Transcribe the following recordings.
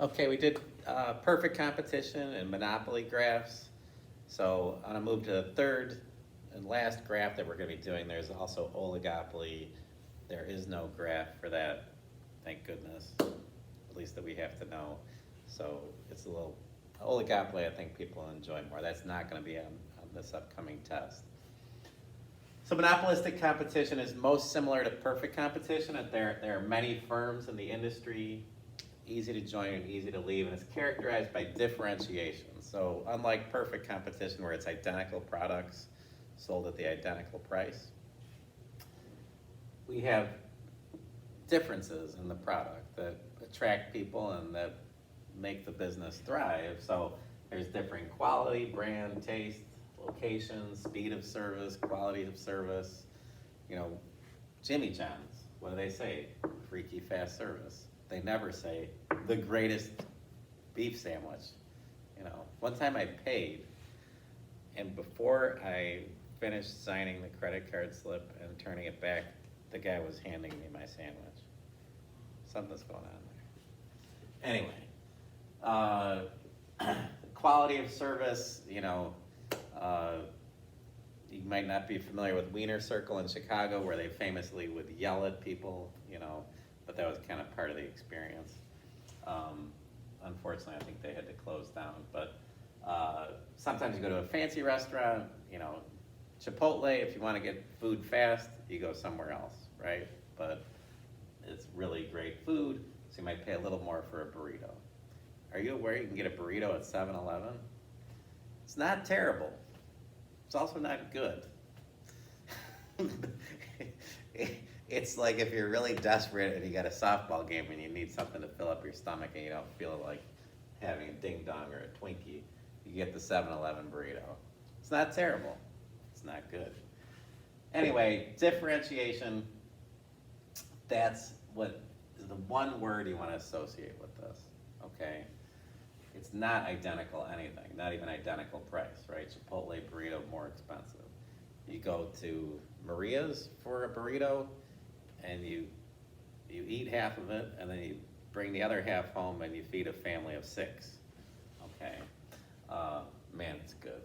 Okay, we did perfect competition and monopoly graphs. So I'm gonna move to the third and last graph that we're gonna be doing. There's also oligopoly. There is no graph for that, thank goodness, at least that we have to know. So it's a little, oligopoly I think people enjoy more. That's not gonna be on this upcoming test. So monopolistic competition is most similar to perfect competition. There are many firms in the industry, easy to join and easy to leave, and it's characterized by differentiation. So unlike perfect competition where it's identical products sold at the identical price, we have differences in the product that attract people and that make the business thrive. So there's different quality, brand, taste, location, speed of service, quality of service. You know, Jimmy John's, what do they say? Freaky fast service. They never say the greatest beef sandwich. You know, one time I paid, and before I finished signing the credit card slip and turning it back, the guy was handing me my sandwich. Something's going on there. Anyway, quality of service, you know, you might not be familiar with Wiener Circle in Chicago, where they famously would yell at people, you know, but that was kind of part of the experience. Unfortunately, I think they had to close down. But sometimes you go to a fancy restaurant, you know, Chipotle, if you want to get food fast, you go somewhere else, right? But it's really great food, so you might pay a little more for a burrito. Are you aware you can get a burrito at 7-Eleven? It's not terrible. It's also not good. It's like if you're really desperate and you got a softball game and you need something to fill up your stomach and you don't feel like having a ding dong or a Twinkie, you get the 7-Eleven burrito. It's not terrible. It's not good. Anyway, differentiation, that's what is the one word you want to associate with this, okay? It's not identical anything, not even identical price, right? Chipotle burrito, more expensive. You go to Maria's for a burrito, and you eat half of it, and then you bring the other half home, and you feed a family of 6. Okay, man, it's good.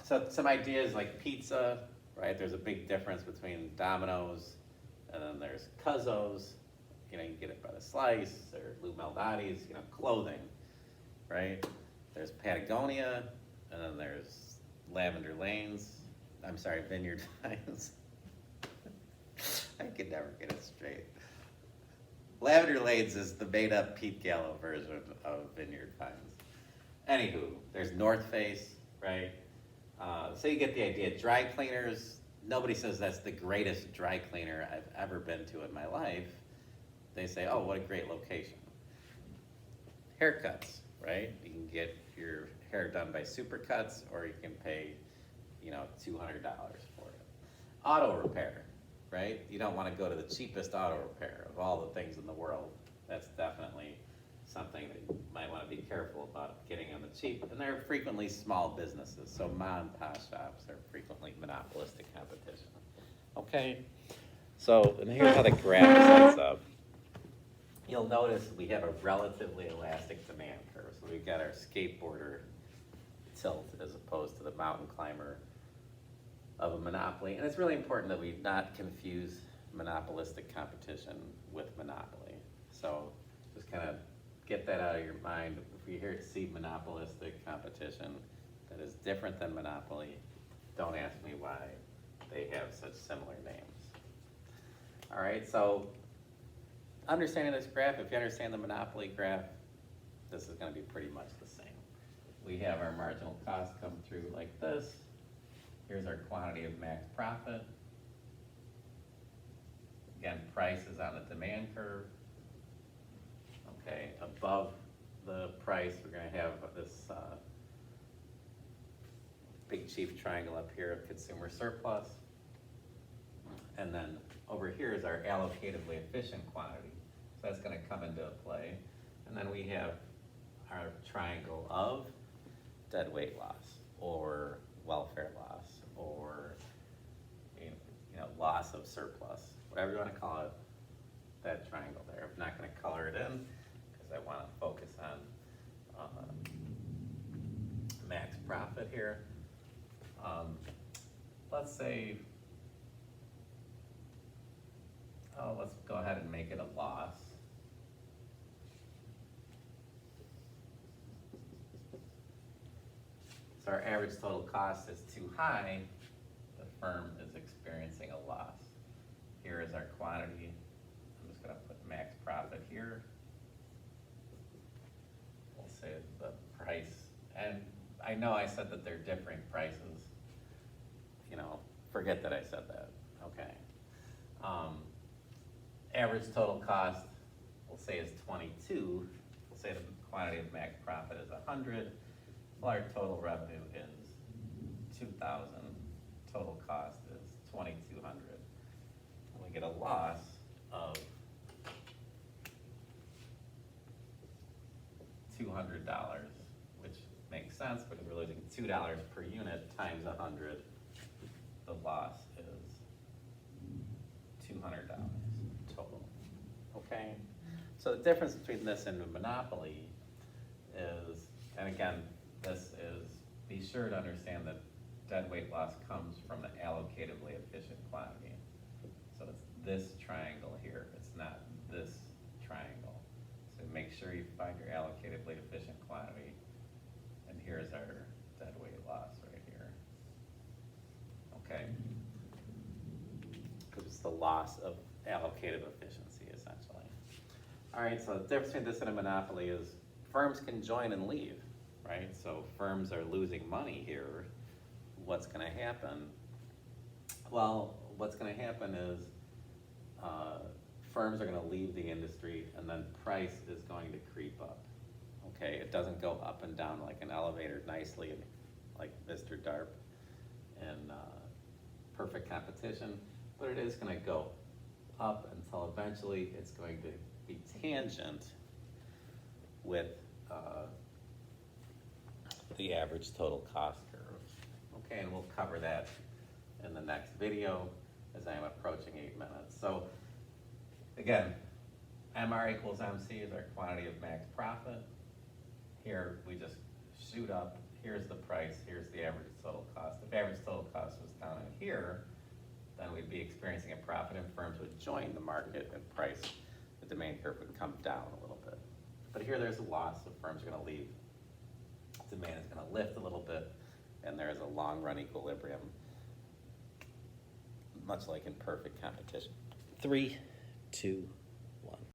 So some ideas like pizza, right? There's a big difference between Domino's, and then there's Cuzzo's. You know, you get it by the slice, or Lou Malnati's, you know, clothing, right? There's Patagonia, and then there's Lavender Lanes. I'm sorry, Vineyard Vines. I could never get it straight. Lavender Lanes is the made-up Pete Gallo version of Vineyard Vines. Anywho, there's North Face, right? So you get the idea. Dry cleaners, nobody says that's the greatest dry cleaner I've ever been to in my life. They say, oh, what a great location. Haircuts, right? You can get your hair done by Supercuts, or you can pay, you know, $200 for it. Auto repair, right? You don't want to go to the cheapest auto repair of all the things in the world. That's definitely something that you might want to be careful about getting on the cheap. And they're frequently small businesses, so mom and pop shops are frequently monopolistic competition. Okay, so and here's how the graph sets up. You'll notice we have a relatively elastic demand curve. So we've got our skateboarder tilt as opposed to the mountain climber of a monopoly. And it's really important that we not confuse monopolistic competition with monopoly. So just kind of get that out of your mind. If you see monopolistic competition that is different than monopoly, don't ask me why they have such similar names. All right, so understanding this graph, if you understand the monopoly graph, this is going to be pretty much the same. We have our marginal cost come through like this. Here's our quantity of max profit. Again, price is on the demand curve. Okay, above the price, we're going to have this big chief triangle up here of consumer surplus. And then over here is our allocatively efficient quantity. So that's going to come into play. And then we have our triangle of dead weight loss, or welfare loss, or loss of surplus, whatever you want to call it, that triangle there. not gonna color it in, because I wanna focus on, max profit here. Let's say, let's go ahead and make it a loss. So our average total cost is too high, the firm is experiencing a loss. Here is our quantity. I'm just gonna put max profit here. We'll say the price, and I know I said that they're differing prices. Forget that I said that, okay. Average total cost, we'll say is 22. We'll say the quantity of max profit is 100. Well, our total revenue is 2,000. Total cost is 2,200. And we get a loss of $200, which makes sense because we're losing $2 per unit times 100. The loss is $200 total. Okay? So the difference between this and a monopoly is, and again, this is, be sure to understand that deadweight loss comes from the allocatively efficient quantity. So it's this triangle here, it's not this triangle. So make sure you find your allocatively efficient quantity. And here's our deadweight loss right here. Okay? Because it's the loss of allocative efficiency, essentially. All right, so the difference between this and a monopoly is firms can join and leave, right? So firms are losing money here. What's gonna happen? Well, what's gonna happen is firms are gonna leave the industry and then price is going to creep up. Okay, it doesn't go up and down like an elevator nicely, like Mr. Darp in Perfect Competition, but it is gonna go up until eventually it's going to be tangent with the average total cost curve. Okay, and we'll cover that in the next video as I am approaching 8 minutes. So again, MR equals MC is our quantity of max profit. Here we just shoot up, here's the price, here's the average total cost. If average total cost was down in here, then we'd be experiencing a profit and firms would join the market and price, the demand curve would come down a little bit. But here there's a loss, so firms are gonna leave. Demand is gonna lift a little bit, and there is a long run equilibrium, much like in Perfect Competition. 3, 2,